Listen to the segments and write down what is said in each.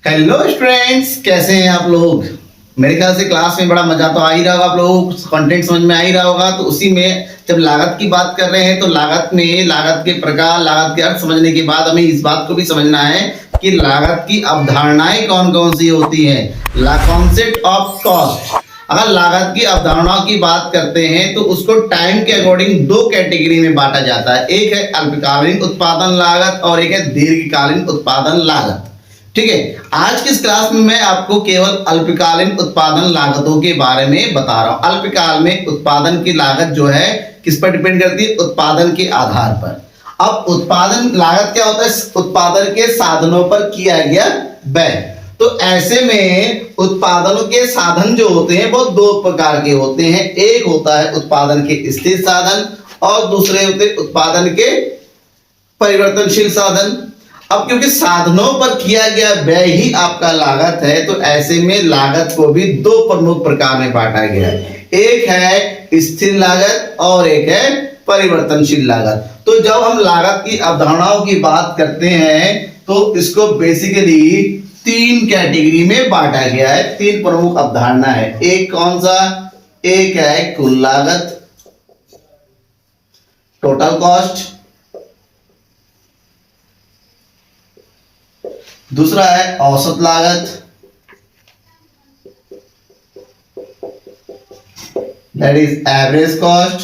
Hello students, कैसे हैं आप लोग। मेरे ख्याल से क्लास में बड़ा मजा तो आ ही रहा होगा, आप लोगों को कंटेंट समझ में आ ही रहा होगा। तो उसी में जब लागत की बात कर रहे हैं तो लागत में लागत के प्रकार, लागत के अर्थ समझने के बाद हमें इस बात को भी समझना है कि लागत की अवधारणाएं कौन कौन सी होती हैं। Concept of cost. अगर लागत की अवधारणाओं की बात करते हैं तो उसको टाइम के अकॉर्डिंग दो कैटेगरी में बांटा जाता है। एक है अल्पकालीन उत्पादन लागत और एक है दीर्घकालीन उत्पादन लागत। ठीक है, आज की इस क्लास में मैं आपको केवल अल्पकालीन उत्पादन लागतों के बारे में बता रहा हूं। अल्पकाल में उत्पादन की लागत जो है किस पर डिपेंड करती है? उत्पादन के आधार पर। अब उत्पादन लागत क्या होता है? उत्पादन के साधनों पर किया गया व्यय। तो ऐसे में उत्पादन के साधन जो होते हैं वो दो प्रकार के होते हैं। एक होता है उत्पादन के स्थिर साधन और दूसरे होते हैं उत्पादन के परिवर्तनशील साधन। अब क्योंकि साधनों पर किया गया व्यय ही आपका लागत है, तो ऐसे में लागत को भी दो प्रमुख प्रकार में बांटा गया है। एक है स्थिर लागत और एक है परिवर्तनशील लागत। तो जब हम लागत की अवधारणाओं की बात करते हैं तो इसको बेसिकली तीन कैटेगरी में बांटा गया है। तीन प्रमुख अवधारणा है। एक कौन सा? एक है कुल लागत, टोटल कॉस्ट। दूसरा है औसत लागत, that is average cost,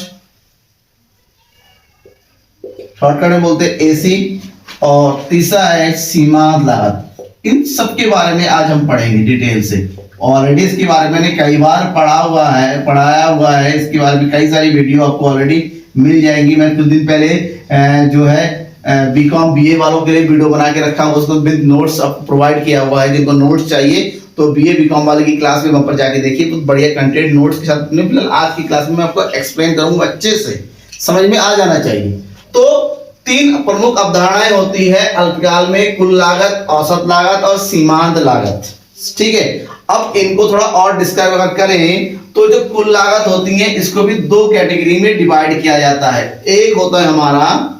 shortcut में बोलते हैं एसी। और तीसरा है सीमांत लागत। इन सब के बारे में आज हम पढ़ेंगे डिटेल से। ऑलरेडी इसके बारे में मैंने कई बार पढ़ाया हुआ है। इसके बारे में कई सारी वीडियो आपको ऑलरेडी मिल जाएंगी। मैंने कुछ दिन पहले जो है बीकॉम बीए वालों के लिए वीडियो बना के रखा हुआ, उसको विद नोट्स प्रोवाइड किया हुआ है। जिनको नोट्स चाहिए तो बीए बीकॉम वाले की क्लास में वहां पर जाके देखिए, बहुत बढ़िया कंटेंट नोट्स के साथ। फिलहाल आज की क्लास में मैं आपको एक्सप्लेन करूंगा, अच्छे से समझ में आ जाना चाहिए। तो तीन प्रमुख अवधारणाएं होती है अल्पकाल में: कुल लागत, औसत लागत और सीमांत लागत। ठीक है, अब इनको थोड़ा और डिस्क्राइब अगर करें तो जो कुल लागत होती है इसको भी दो कैटेगरी में डिवाइड किया जाता है। एक होता है हमारा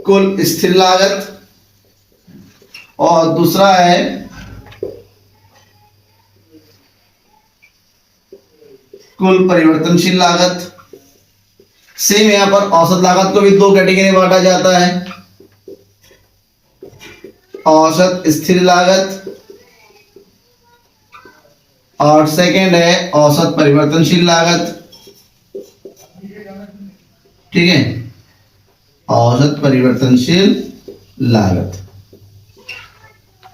कुल स्थिर लागत और दूसरा है कुल परिवर्तनशील लागत। सेम यहां पर औसत लागत को भी दो कैटेगरी में बांटा जाता है: औसत स्थिर लागत और सेकंड है औसत परिवर्तनशील लागत। ठीक है, औसत परिवर्तनशील लागत।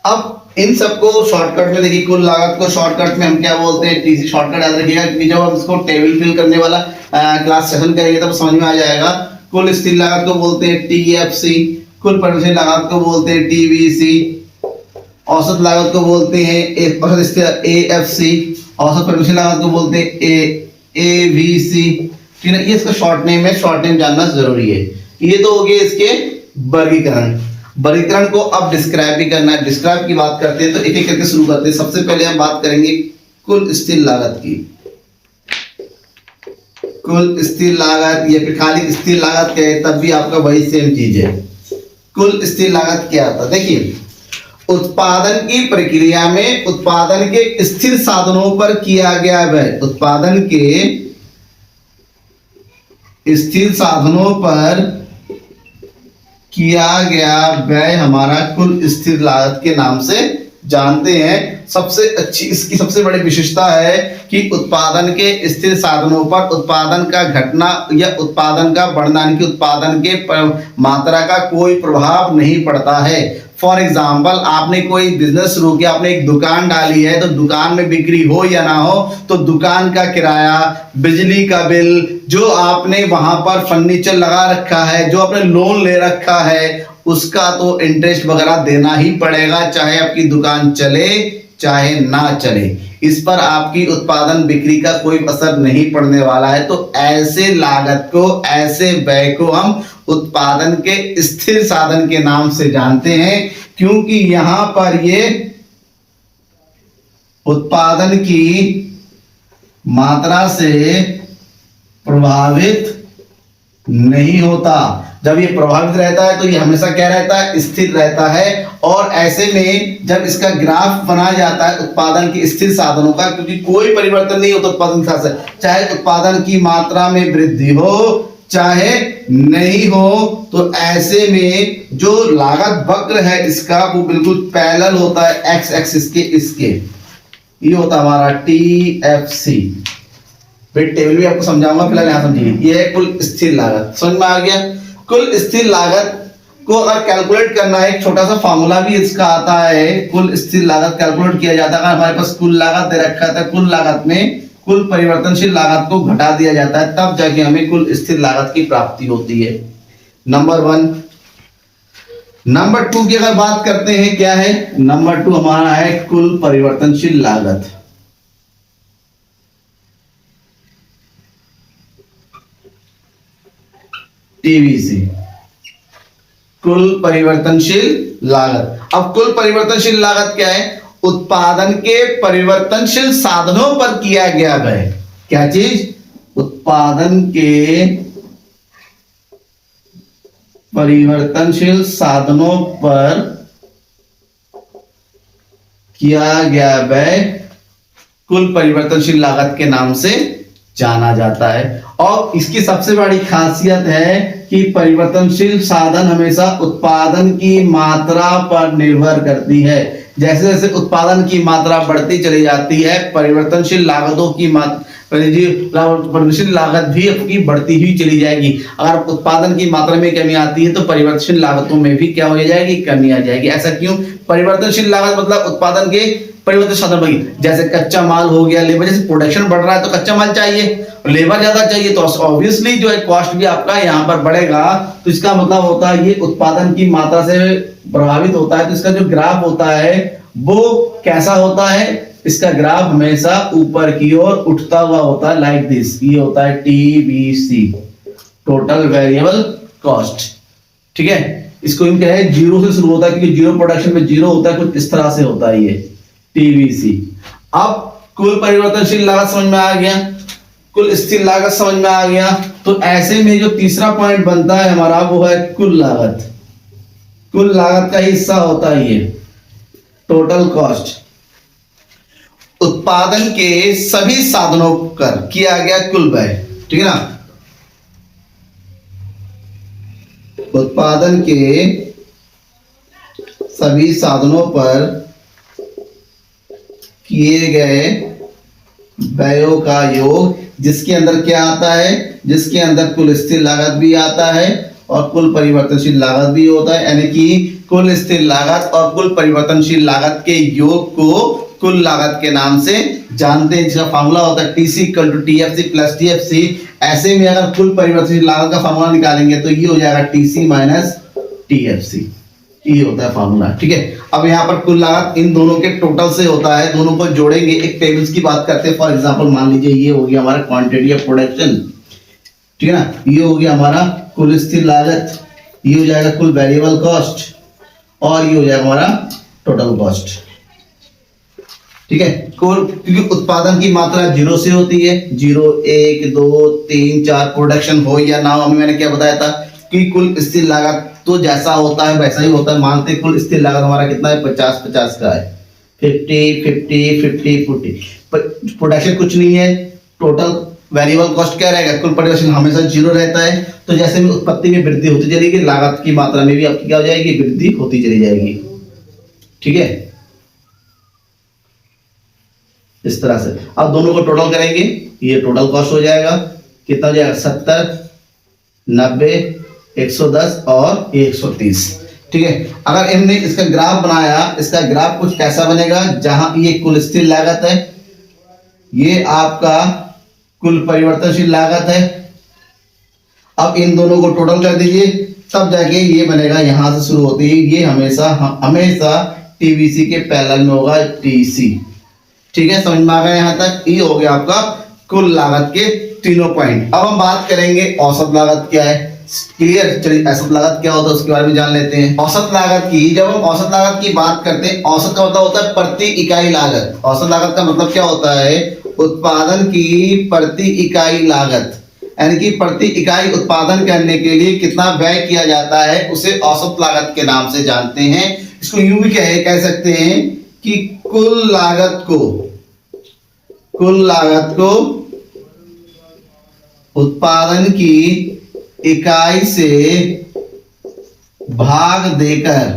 अब इन सबको शॉर्टकट में देखिए, कुल लागत को शॉर्टकट में हम क्या बोलते हैं? टीसी शॉर्टकट याद रखिएगा, क्योंकि जब हम इसको टेबल फिल करने वाला क्लास सेशन करेंगे तब समझ में आ जाएगा। कुल स्थिर लागत को बोलते हैं टीएफसी, कुल परिवर्तनशील लागत को बोलते हैं टीवीसी, औसत लागत को बोलते हैं औसत स्थिर एएफसी, औसत परिवर्तनशील लागत को बोलते हैं एवीसी। ठीक है, ये इसका शॉर्ट नेम है, शॉर्ट नेम जानना जरूरी है। ये तो हो गए इसके वर्गीकरण। वर्गीकरण को अब डिस्क्राइब भी करना है। डिस्क्राइब की बात करते हैं तो एक एक करके शुरू करते हैं। सबसे पहले हम बात करेंगे कुल स्थिर लागत की। कुल स्थिर लागत या फिर खाली स्थिर लागत कहे तब भी आपका वही सेम चीज है। कुल स्थिर लागत क्या आता है? देखिए, उत्पादन की प्रक्रिया में उत्पादन के स्थिर साधनों पर किया गया व्यय। उत्पादन के स्थिर साधनों पर किया गया व्यय हमारा कुल स्थिर लागत के नाम से जानते हैं। सबसे अच्छी इसकी सबसे बड़ी विशेषता है कि उत्पादन के स्थिर साधनों पर उत्पादन का घटना या उत्पादन का बढ़ना, यानी कि उत्पादन के मात्रा का कोई प्रभाव नहीं पड़ता है। फॉर एग्जाम्पल, आपने कोई बिजनेस शुरू किया, आपने एक दुकान डाली है, तो दुकान में बिक्री हो या ना हो तो दुकान का किराया, बिजली का बिल, जो आपने वहां पर फर्नीचर लगा रखा है, जो आपने लोन ले रखा है, उसका तो इंटरेस्ट वगैरह देना ही पड़ेगा, चाहे आपकी दुकान चले चाहे ना चले। इस पर आपकी उत्पादन बिक्री का कोई असर नहीं पड़ने वाला है। तो ऐसे लागत को, ऐसे व्यय को हम उत्पादन के स्थिर साधन के नाम से जानते हैं, क्योंकि यहां पर ये उत्पादन की मात्रा से प्रभावित नहीं होता। जब ये प्रभावित रहता है तो ये हमेशा क्या रहता है, स्थिर रहता है। और ऐसे में जब इसका ग्राफ बनाया जाता है उत्पादन के स्थिर साधनों का, क्योंकि कोई परिवर्तन नहीं होता उत्पादन के साथ, चाहे उत्पादन की मात्रा में वृद्धि हो चाहे नहीं हो, तो ऐसे में जो लागत वक्र है इसका वो बिल्कुल पैरेलल होता है एक्स एक्सिस के इसके। ये होता है हमारा TFC। फिर टेबल भी आपको समझाऊंगा, फिलहाल यहां समझिए। ये है कुल स्थिर लागत, समझ में आ गया। कुल स्थिर लागत को अगर कैलकुलेट करना है, एक छोटा सा फार्मूला भी इसका आता है। कुल स्थिर लागत कैलकुलेट किया जाता है अगर हमारे पास कुल लागत दे रखा था, कुल लागत में कुल परिवर्तनशील लागत को घटा दिया जाता है, तब जाके हमें कुल स्थिर लागत की प्राप्ति होती है। नंबर 1। नंबर 2 की अगर बात करते हैं, क्या है नंबर 2 हमारा है कुल परिवर्तनशील लागत। TVC, कुल परिवर्तनशील लागत। अब कुल परिवर्तनशील लागत क्या है, उत्पादन के परिवर्तनशील साधनों पर किया गया व्यय। क्या चीज, उत्पादन के परिवर्तनशील साधनों पर किया गया व्यय कुल परिवर्तनशील लागत के नाम से जाना जाता है। और इसकी सबसे बड़ी खासियत है कि परिवर्तनशील साधन हमेशा उत्पादन की मात्रा पर निर्भर करती है। जैसे जैसे उत्पादन की मात्रा बढ़ती चली जाती है, परिवर्तनशील लागतों की परिवर्तनशील लागत भी आपकी बढ़ती हुई चली जाएगी। अगर उत्पादन की मात्रा में कमी आती है तो परिवर्तनशील लागतों में भी क्या हो जाएगी, कमी आ जाएगी। ऐसा क्यों, परिवर्तनशील लागत मतलब उत्पादन के परिवर्तन साधन बनी, जैसे कच्चा माल हो गया, लेबर, जैसे प्रोडक्शन बढ़ रहा है तो कच्चा माल चाहिए, लेबर ज्यादा चाहिए, तो ऑब्वियसली जो है कॉस्ट भी आपका यहाँ पर बढ़ेगा। तो इसका मतलब होता है ये उत्पादन की मात्रा से प्रभावित होता है। तो इसका जो ग्राफ होता है वो कैसा होता है, इसका ग्राफ हमेशा ऊपर की ओर उठता हुआ होता है, लाइक दिस। ये होता है TVC, टोटल वेरिएबल कॉस्ट। ठीक है, इसको इन क्या है, जीरो से शुरू होता है, क्योंकि जीरो प्रोडक्शन में जीरो होता है, कुछ इस तरह से होता है ये TVC। अब कुल परिवर्तनशील लागत समझ में आ गया, कुल स्थिर लागत समझ में आ गया। तो ऐसे में जो तीसरा पॉइंट बनता है हमारा वो है कुल लागत। कुल लागत का हिस्सा होता है ये टोटल कॉस्ट। उत्पादन के सभी साधनों पर किया गया कुल व्यय, ठीक है ना। उत्पादन के सभी साधनों पर किए गए व्ययों का योग, जिसके अंदर क्या आता है, जिसके अंदर कुल स्थिर लागत भी आता है और कुल परिवर्तनशील लागत भी होता है। यानी कि कुल स्थिर लागत और कुल परिवर्तनशील लागत के योग को कुल लागत के नाम से जानते हैं, जिसका फार्मूला होता है TC = TFC + TFC। ऐसे में अगर कुल परिवर्तनशील लागत का फार्मूला निकालेंगे तो ये हो जाएगा TC - TFC। ये होता है फार्मूला, ठीक है। अब यहाँ पर कुल लागत इन दोनों के टोटल से होता है, दोनों को जोड़ेंगे, एक टेबल्स की बात करते हैं। फॉर एग्जांपल मान लीजिए ये हो गया हमारा क्वांटिटी ऑफ प्रोडक्शन, ठीक है ना। ये हो गया हमारा कुल स्थिर लागत, ये हो जाएगा कुल वेरिएबल कॉस्ट, और ये हो जाएगा हमारा टोटल कॉस्ट, ठीक है। क्योंकि उत्पादन की मात्रा जीरो से होती है, 0 1 2 3 4 प्रोडक्शन हो या ना हो, हमें मैंने क्या बताया था कि कुल स्थिर लागत तो जैसा होता है वैसा ही होता है। मानते कुल स्थिर लागत हमारा कितना है, 50 का है, 50 50 50 40। प्रोडक्शन कुछ नहीं है, टोटल वेरिएबल कॉस्ट क्या रहेगा, कुल परिवर्तनशील हमेशा जीरो रहता है। तो जैसे में उत्पत्ति में वृद्धि होती चलेगी, लागत की मात्रा में भी आपकी क्या हो जाएगी, वृद्धि होती चली जाएगी, ठीक है, इस तरह से। अब दोनों को टोटल करेंगे, ये टोटल कॉस्ट हो जाएगा, कितना हो जाएगा, 70 90 110 और 130, ठीक है। अगर हमने इसका ग्राफ बनाया, इसका ग्राफ कुछ कैसा बनेगा, जहां ये कुल स्थिर लागत है, ये आपका कुल परिवर्तनशील लागत है। अब इन दोनों को टोटल कर दीजिए, तब जाके ये बनेगा, यहां से शुरू होती है ये हमेशा TVC के पैरेलल में होगा TC, ठीक है। समझ में आ गया यहां तक। ये हो गया आपका कुल लागत के तीनों पॉइंट। अब हम बात करेंगे औसत लागत क्या है, क्लियर। चलिए औसत लागत क्या होता है उसके बारे में जान लेते हैं। औसत लागत की, जब हम औसत लागत की बात करते हैं, औसत का मतलब होता है प्रति इकाई लागत। औसत लागत का मतलब क्या होता है, उत्पादन की प्रति इकाई लागत। यानी कि प्रति इकाई उत्पादन करने के लिए कितना व्यय किया जाता है उसे औसत लागत के नाम से जानते हैं। इसको यूं भी कह सकते हैं कि कुल लागत को उत्पादन की इकाई से भाग देकर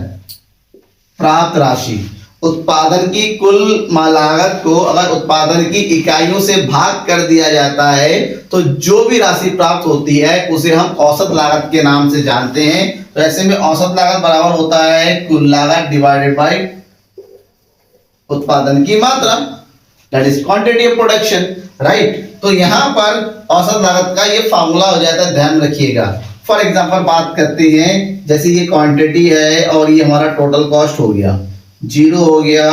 प्राप्त राशि। उत्पादन की कुल लागत को अगर उत्पादन की इकाइयों से भाग कर दिया जाता है तो जो भी राशि प्राप्त होती है उसे हम औसत लागत के नाम से जानते हैं। तो ऐसे में औसत लागत बराबर होता है कुल लागत डिवाइडेड बाय उत्पादन की मात्रा, that is quantity of production, right. तो यहां पर औसत लागत का ये फार्मूला हो जाता है, ध्यान रखिएगा। फॉर एग्जांपल बात करते हैं, जैसे ये क्वांटिटी है और ये हमारा टोटल कॉस्ट हो गया, 0 हो गया,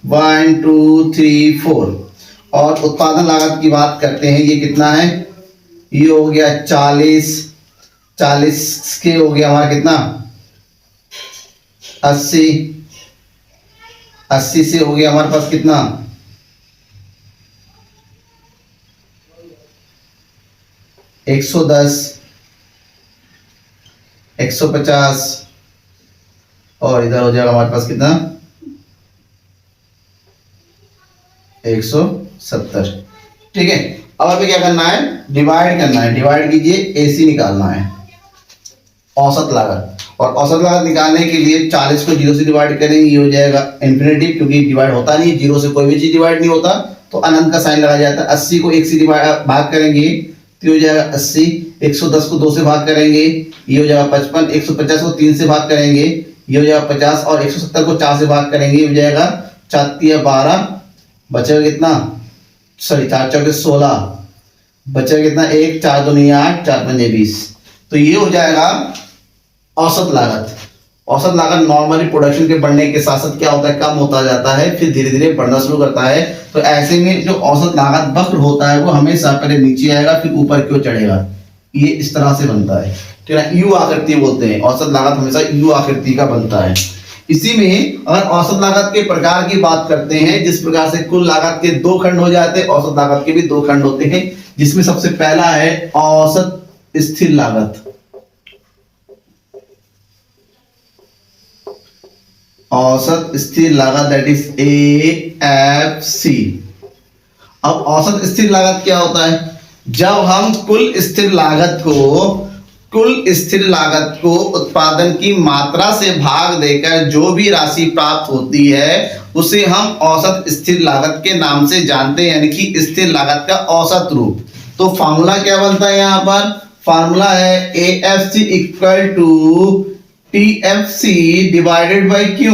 1 2 3 4, और उत्पादन लागत की बात करते हैं, ये कितना है, ये हो गया 40 के हो गया हमारा कितना 80 से हो गया हमारे पास कितना 110, 150, और इधर हो जाएगा हमारे पास कितना 170। ठीक है, अब हमें क्या करना है, डिवाइड करना है। डिवाइड कीजिए, एसी निकालना है औसत लागत। और औसत लागत निकालने के लिए 40 को 0 से डिवाइड करेंगे, ये हो जाएगा इन्फिनिटी, क्योंकि डिवाइड होता नहीं है, 0 से कोई भी चीज डिवाइड नहीं होता, तो अनंत का साइन लगाया जाता है। 80 को 1 से भाग करेंगे तो हो जाएगा 80, 110 को 2 से भाग करेंगे, ये हो जाएगा 55, 150 को 3 से भाग करेंगे, ये हो जाएगा 50, और 170 को 4 से भाग करेंगे, ये हो जाएगा 4 12, बचेगा कितना, सॉरी 4 चौके 16, बचेगा कितना 1, 4 2 8, 4 5 20। तो ये हो जाएगा औसत लागत। औसत लागत नॉर्मली प्रोडक्शन के बढ़ने के साथ साथ क्या होता है, कम होता जाता है, फिर धीरे धीरे बढ़ना शुरू करता है। तो ऐसे में जो औसत लागत वक्र होता है वो हमेशा पहले नीचे आएगा फिर ऊपर क्यों चढ़ेगा, ये इस तरह से बनता है, ठीक है, यू आकृति बोलते हैं। औसत लागत हमेशा यू आकृति का बनता है। इसी में अगर औसत लागत के प्रकार की बात करते हैं, जिस प्रकार से कुल लागत के 2 खंड हो जाते हैं, औसत लागत के भी 2 खंड होते हैं, जिसमें सबसे पहला है औसत स्थिर लागत। औसत स्थिर लागत, दैट इज AFC। अब औसत स्थिर लागत क्या होता है, जब हम कुल स्थिर लागत को उत्पादन की मात्रा से भाग देकर जो भी राशि प्राप्त होती है उसे हम औसत स्थिर लागत के नाम से जानते हैं, यानी कि स्थिर लागत का औसत रूप। तो फार्मूला क्या बनता है, यहाँ पर फार्मूला है AFC equal to TFC divided by Q।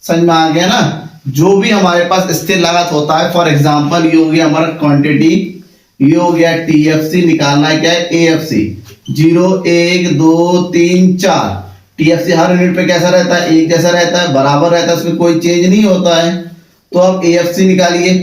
समझ में आ गया ना। जो भी हमारे पास स्थिर लागत होता है, फॉर एग्जांपल ये हो गया हमारा क्वांटिटी, ये हो गया TFC, निकालना है क्या है AFC। 0 1 2 3 4, TFC हर यूनिट पे कैसा रहता है, एक जैसा रहता है, बराबर रहता है, उसमें कोई चेंज नहीं होता है। तो अब AFC निकालिए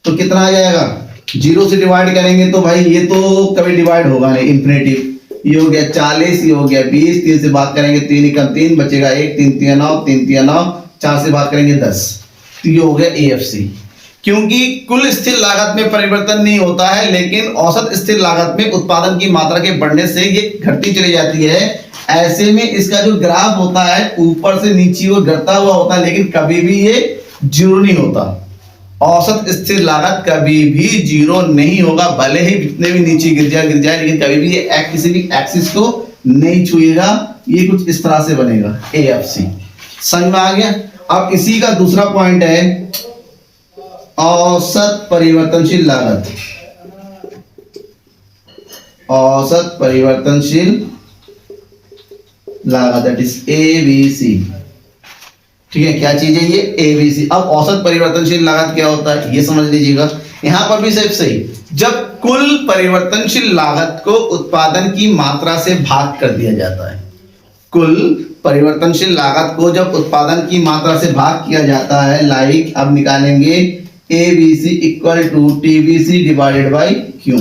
तो कितना आ जाएगा, 0 से डिवाइड करेंगे तो भाई ये तो कभी डिवाइड होगा नहीं, इन्फिनिटी। ये हो गया 40, ये हो गया 20, 3 से भाग करेंगे 3 एकम 3, बचेगा 1, 3 3 9, 3 3 9, 4 से भाग करेंगे 10, तो ये हो गया AFC। क्योंकि कुल स्थिर लागत में परिवर्तन नहीं होता है, लेकिन औसत स्थिर लागत में उत्पादन की मात्रा के बढ़ने से ये घटती चली जाती है। ऐसे में इसका जो ग्राफ होता है ऊपर से नीचे वो घटता हुआ होता है, लेकिन कभी भी ये 0 नहीं होता। औसत स्थिर लागत कभी भी 0 नहीं होगा, भले ही जितने भी नीचे गिर जाए, लेकिन कभी भी ये किसी भी एक्सिस को नहीं छुएगा। ये कुछ इस तरह से बनेगा AFC। समझ में आ गया। अब इसी का दूसरा पॉइंट है औसत परिवर्तनशील लागत। औसत परिवर्तनशील लागत, दैट इज ABC। ठीक है, क्या चीज है ये ABC। अब औसत परिवर्तनशील लागत क्या होता है ये समझ लीजिएगा। यहां पर भी सिर्फ सही, जब कुल परिवर्तनशील लागत को उत्पादन की मात्रा से भाग कर दिया जाता है, कुल परिवर्तनशील लागत को जब उत्पादन की मात्रा से भाग किया जाता है, लाइक अब निकालेंगे ABC equal to TBC divided by Q।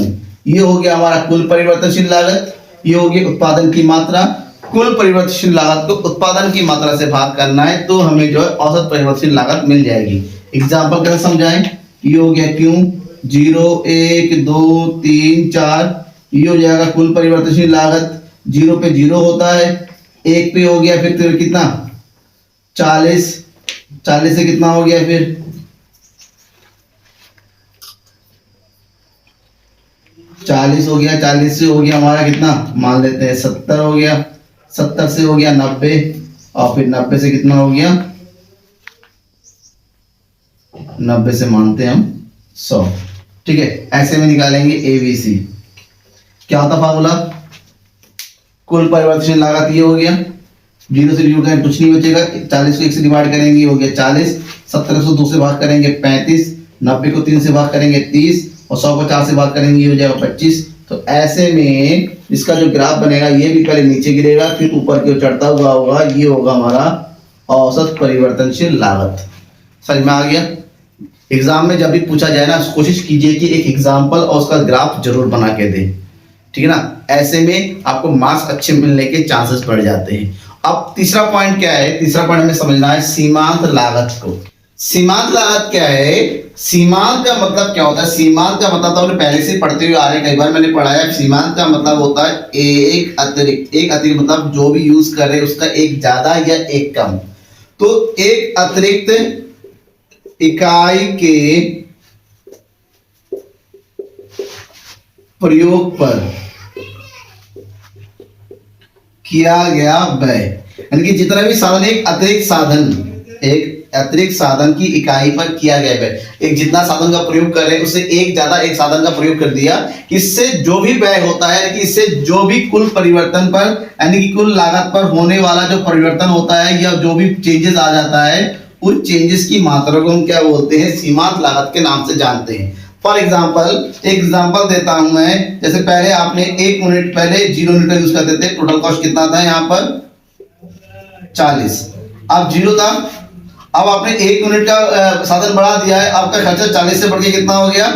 ये हो गया हमारा कुल परिवर्तनशील लागत, ये हो गया उत्पादन की मात्रा। कुल परिवर्तनशील लागत को उत्पादन की मात्रा से भाग करना है तो हमें जो है औसत परिवर्तनशील लागत मिल जाएगी। एग्जांपल कैसे समझाएं, ये हो गया Q, 0 1 2 3 4, ये हो जाएगा कुल परिवर्तनशील लागत, 0 पे 0 होता है, 1 पे हो गया फिर तो कितना 40, 40 से कितना हो गया फिर 40 हो गया, 40 से हो गया हमारा कितना मान लेते हैं 70 हो गया, 70 से हो गया 90 और फिर 90 से कितना हो गया 90 से मानते हैं हम 100। ठीक है, ऐसे में निकालेंगे ABC। क्या होता फार्मूला, कुल परिवर्तनशील लागत ये हो गया, 0 से डिवाइड करें कुछ नहीं बचेगा, 40 को 1 से डिवाइड करेंगे हो गया 40, 70 को 2 से भाग करेंगे 35, 90 को 3 से भाग करेंगे 30 और 100 को 4 से भाग करेंगे ये हो जाएगा 25। तो ऐसे में इसका जो ग्राफ बनेगा ये भी पहले नीचे गिरेगा फिर ऊपर की ओर चढ़ता हुआ होगा, ये होगा हमारा औसत परिवर्तनशील लागत। समझ में आ गया। एग्जाम में जब भी पूछा जाए ना कोशिश कीजिए कि एक एग्जाम्पल और उसका ग्राफ जरूर बना के दें, ठीक है ना, ऐसे में आपको मार्क्स अच्छे मिलने के चांसेस बढ़ जाते हैं। अब तीसरा पॉइंट क्या है, तीसरा पॉइंट हमें समझना है सीमांत लागत को। सीमांत लागत क्या है, सीमांत का मतलब क्या होता है, सीमांत का मतलब तो हमने पहले से पढ़ते हुए आ रहे हैं, कई बार मैंने पढ़ाया। सीमांत का मतलब होता है एक अतिरिक्त, एक अतिरिक्त मतलब जो भी यूज कर रहे हैं उसका एक ज्यादा या एक कम। तो एक अतिरिक्त इकाई के प्रयोग पर किया गया व्यय, यानी कि जितना भी साधन, एक अतिरिक्त साधन की इकाई पर किया गया व्यय, एक जितना साधन का प्रयोग कर रहे हैं उससे एक ज्यादा एक साधन का प्रयोग कर दिया, इससे जो भी व्यय होता है, यानी कि इससे जो भी कुल परिवर्तन पर, यानी कि कुल लागत पर होने वाला जो परिवर्तन होता है या जो भी चेंजेस आ जाता है, उन चेंजेस की मात्रा को हम क्या बोलते हैं, सीमांत लागत के नाम से जानते हैं। फॉर एग्जाम्पल, एक एग्जाम्पल देता हूं मैं, जैसे पहले आपने 1 यूनिट, पहले 0 यूनिट का यूज करते थे, टोटल कॉस्ट कितना था यहाँ पर 40, अब 0 था। अब आपने 1 यूनिट का साधन बढ़ा दिया है, आपका खर्चा 40 से बढ़ के कितना हो गया,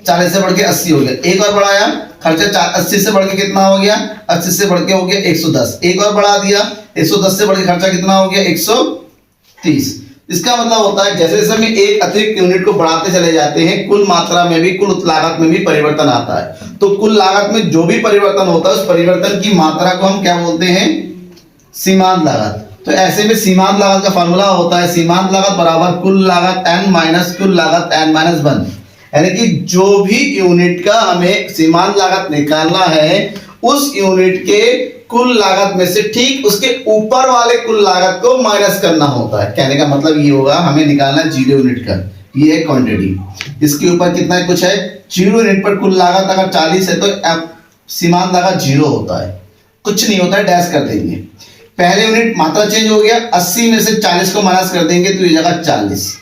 40 से बढ़ के 80 हो गया। एक और बढ़ाया, खर्चा 80 से बढ़ के कितना हो गया, 80 से बढ़ के हो गया 110। एक और बढ़ा दिया, 110 से बढ़ के खर्चा कितना हो गया 130। इसका मतलब होता है जैसे जैसे हम एक अतिरिक्त यूनिट को बढ़ाते चले जाते हैं, कुल मात्रा में भी, कुल लागत में भी परिवर्तन आता है। तो कुल लागत में जो भी परिवर्तन होता है उस परिवर्तन की मात्रा को हम क्या बोलते हैं, सीमांत लागत। तो ऐसे में सीमांत लागत का फॉर्मूला होता है सीमांत लागत बराबर कुल लागत n माइनस कुल लागत n माइनस 1, यानी कि जो भी यूनिट का हमें सीमांत लागत निकालना है उस यूनिट के कुल लागत में से ठीक उसके ऊपर वाले कुल लागत को माइनस करना होता है। कहने का मतलब ये होगा, हमें निकालना 0 यूनिट का, ये है क्वांटिटी, इसके ऊपर कितना कुछ है 0 यूनिट पर कुल लागत अगर 40 है तो सीमांत लागत 0 होता है, कुछ नहीं होता है, डैश कर देंगे। पहले यूनिट मात्रा चेंज हो गया, 80 में से 40 को माइनस कर देंगे तो ये जगह 40,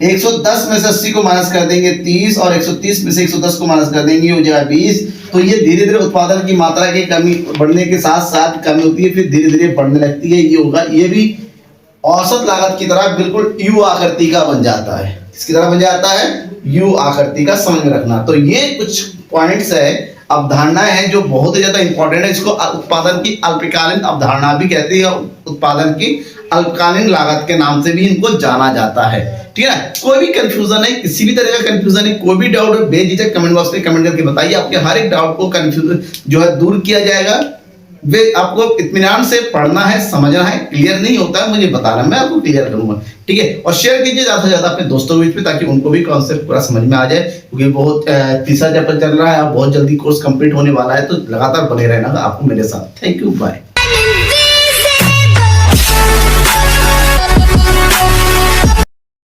110 में से 80 को माइनस कर देंगे 30 और 130 में से 110 को माइनस कर देंगे हो जाएगा 20। तो ये धीरे धीरे उत्पादन की मात्रा की कमी बढ़ने के साथ साथ कमी होती है, फिर धीरे धीरे बढ़ने लगती है। ये होगा, ये भी औसत लागत की तरह बिल्कुल यू आकृति का बन जाता है। किसकी तरह बन जाता है, यू आकृति का, समझ में रखना। तो ये कुछ पॉइंट्स है, अवधारणाएं हैं जो बहुत ही ज्यादा इंपॉर्टेंट है। इसको उत्पादन की अल्पकालीन अवधारणा भी कहते हैं, उत्पादन की अल्पकालीन लागत के नाम से भी इनको जाना जाता है। ठीक है, कोई भी कंफ्यूजन है, किसी भी तरह का कंफ्यूजन है, कोई भी डाउट है, बेझिझक कमेंट बॉक्स में कमेंट करके बताइए। आपके हर एक डाउट को कंफ्यूजन जो है दूर किया जाएगा। वे आपको इत्मीनान से पढ़ना है, समझना है, क्लियर नहीं होता है मुझे बताना, मैं आपको क्लियर करूंगा। ठीक है, और शेयर कीजिए ज्यादा से ज्यादा अपने दोस्तों के बीच में ताकि उनको भी कॉन्सेप्ट पूरा समझ में आ जाए, क्योंकि बहुत तीसरा चैप्टर चल रहा है, बहुत जल्दी कोर्स कंप्लीट होने वाला है, तो लगातार बने रहना आपको मेरे साथ। Thank you, bye.